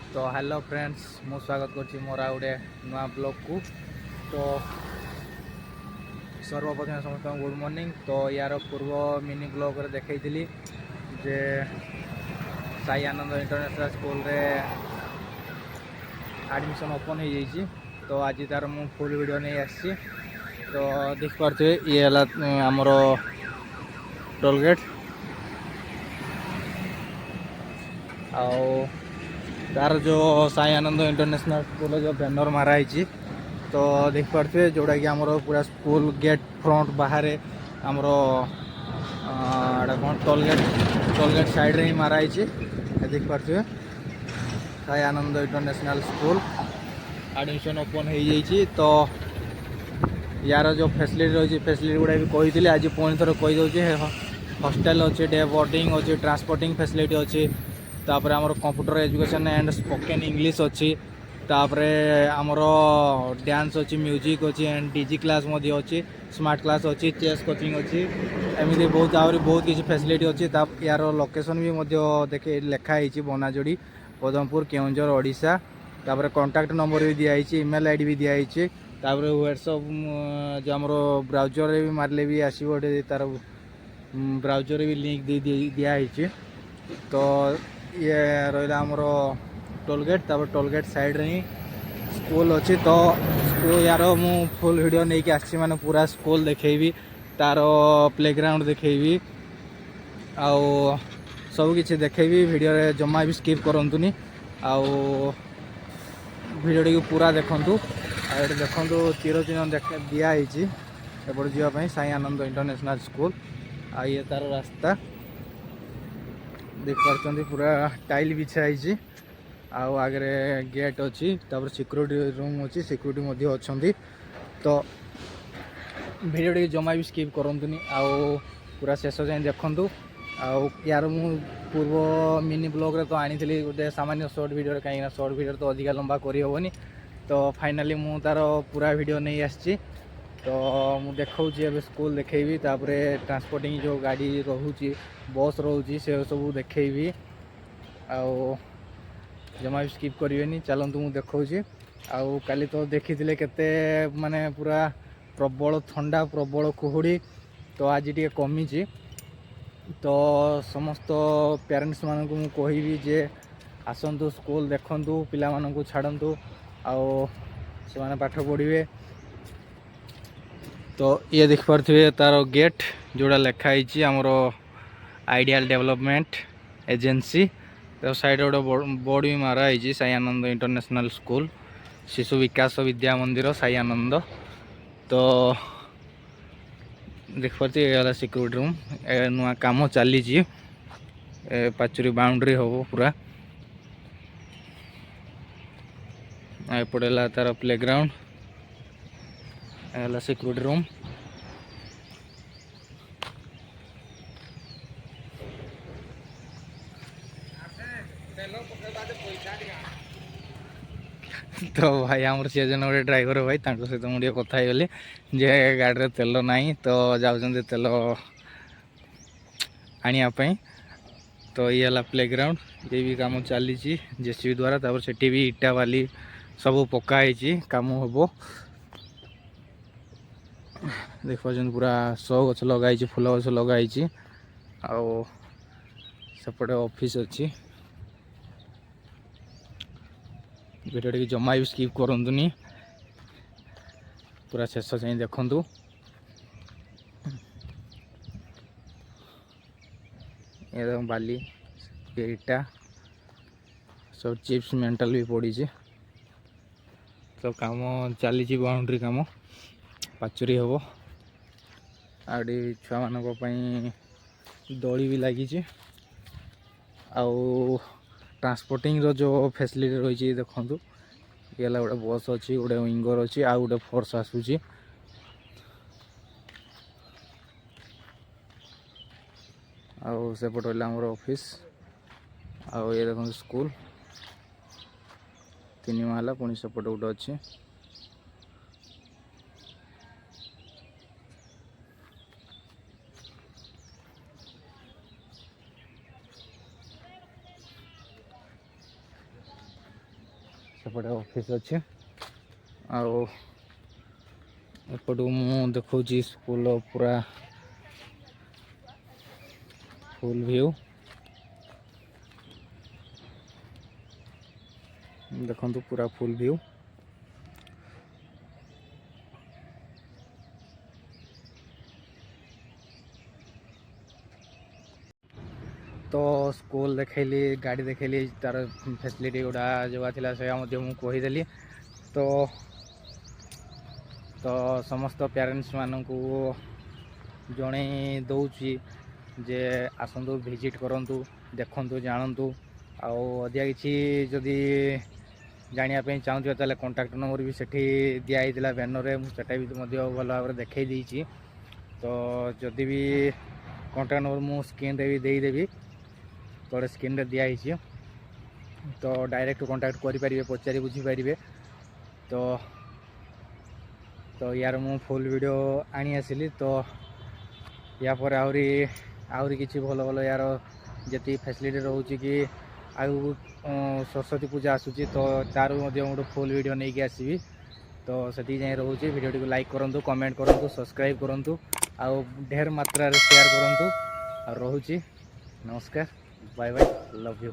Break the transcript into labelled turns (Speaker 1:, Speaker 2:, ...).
Speaker 1: तो hello friends मु स्वागत करछि मोर आउडे नुआ ब्लॉग को। तो सर्वप्रथम समस्त गुड मॉर्निंग। तो यार पूर्व मिनी ब्लॉग रे देखैथिली जे साई आनंद इंटरनेशनल स्कूल रे एडमिशन ओपन हो जाइए। तो आज तार मु फुल वीडियो नहीं आसी। तो देख पारे ये आमर टोल गेट तार जो साई आनंद इंटरनेशनल स्कूल जो बैनर माराई। तो देख पारे जोड़ा कि आमर पूरा स्कूल गेट फ्रंट बाहर आमर कौन टोल गेट साइड रे ही माराई। देख पारे साई आनंद इंटरनेशनल स्कूल एडमिशन ओपन हो जाइए। तो यार जो फैसिलिटी रही फैसिलिटी गुड़ा भी कही आज पुणी थर कहीदे हॉस्टल अच्छे डे बोर्डिंग अच्छे ट्रांसपोर्टिंग फैसिलिटी अच्छी। तापर आमर computer education and spoken English अच्छी। तापर आमर डांस अच्छी म्यूजिक अच्छी एंड डीजी क्लास अच्छी स्मार्ट क्लास अच्छी चेस कोचिंग अच्छी एमती बहुत आहरी बहुत किसी फैसिलिटी अच्छी। यार लोकेशन भी देखे लिखाई बनाजोड़ी पदमपुर केउंझर ओडिशा। तापर कॉन्टैक्ट नंबर भी दिखाई ईमेल आईडी भी दिखाई। तापर व्हाट्सअप जो आमर ब्राउजर भी मारले भी आसो तार ब्राउजर भी लिंक दिखाई। तो ये रहा आमर टोलगेट तापर टोलगेट साइड रे ही स्कूल अच्छी। तो स्कूल यार मु फुल वीडियो नहीं कि आसी माने पूरा स्कूल देखेबी तार प्लेग्राउंड देखेबी आउ सब किसी देखेबी वीडियो रे जमा भी स्किप करंतुनी आउ वीडियो टी पूरा देखंतु। ये देखो तीर चिन्ह दिखाई एपटे जावाई साई आनंद इंटरनेशनल स्कूल आ ये तार रास्ता देख पार्टी पूरा टाइल बिछाई आगे गेट अच्छी तापर सिक्योरिटी रूम अच्छी सिक्योरिटी अच्छी। तो वीडियो टी जमा भी स्किप करंतुनी आउ पूरा शेष जाए देखंतु। यार मु पूर्व मिनी ब्लॉग रे तो आनी गोटे सामान्य शॉर्ट वीडियो कहीं शॉर्ट वीडियो तो अधिक लंबा करहबनी। तो फाइनाली मु तार पूरा वीडियो नहीं आसी। तो मु देखा स्कूल देखेबी तापर ट्रांसपोर्टिंग जो गाड़ी रोचे बस रोचे से सब देखेबी आउ जमा भी स्किप करेनि। चलतु मु देखा आउ काली तो देखी केते माने पूरा प्रबल ठंडा प्रबल कुहुड़ी। तो आज टे कमी। तो समस्त पेरेंट्स मानक मु कहबी जे आसतु स्कूल देखंतु पिला मानकु छाड़ंतु आउ से माने पाठ पढ़िए। तो ये देख पारे तार गेट जोड़ा लिखाई आमर आइडियल डेवलपमेंट एजेंसी। तो साइड गोटे बोर्ड भी माराई साई आनंद इंटरनेशनल स्कूल शिशु विकास विद्या मंदिर साई आनंद। तो देख पारे सिक्योरिटी रूम नुआ काम चली पाचुरी बाउंड्री हम पूरा एपटे तार प्लेग्राउंड सिक्योरिटी रूम। तो भाई आमर सी जन गोटे ड्राइवर भाई सहित मुझे कथा गली जे गाड़ी में तेल ना तो जाऊँ तेल आने। तो ये है प्लेग्राउंड ये भी कम चली जेसीबी द्वारा तापर से भी इटा वाली सब पकाई कम हम देख पार्टी पूरा शो गछ लगे फूल गछ लगे आउटे ऑफिस अच्छी। वीडियो टी जमा भी स्किप करंतुनी पूरा शेष जाए देखंतु। ये बाली इटा सब चिप्स मेंटल भी पड़ी। तो काम चली बाउंड्री काम पाचुरी हम आड़ी छुआ मान दली भी लगी आउ ट्रांसपोर्टिंग रो जो फैसिलिटी रही देखो ये गोटे बस अच्छी गोटे विंगर अच्छी आउ गोटे फोर्स आसूची। आउ सेपट आमर ऑफिस आउ ये देखो स्कूल 3 महला पुणी सेपट गोटे अच्छी। सेपटे ऑफिस अच्छे आपटू मु देखा स्कूल पूरा फुल व्यू देखो पूरा फुल व्यू। तो स्कूल देखली गाड़ी देखली तार फैसिलिटी गुड़ा जो था से मुझे तो तो समस्त पेरेंट्स मानू जड़े दौची जे आसतु विजिट करूँ देखु जानतु आदिया कि जदि जानापी चाहूँ ताले कॉन्टैक्ट नंबर भी सेठी दिखाई बैनर मुझे भल भाव देखई देती। तो जदि भी कॉन्टैक्ट नंबर मु स्क्रीन भी देदेवी तो स्क्रीन रे दिखाई तो डायरेक्ट कॉन्टैक्ट करें पचारि बुझीपारे। तो तो यार मु फुल वीडियो आनी आसिली तो या पर आहरी किसी भल भल यार जी फैसिलिटी रोचे कि आगु सरस्वती पूजा आसूची तो तार गोटे फुल वीडियो नहीं कि आसबि। तो से जाए रोचे वीडियो टी लाइक करूँ कमेंट करूँ सब्सक्राइब करूँ आउ ढेर मात्रा शेयर करूँ रोचे। नमस्कार बाय बाय लव यू।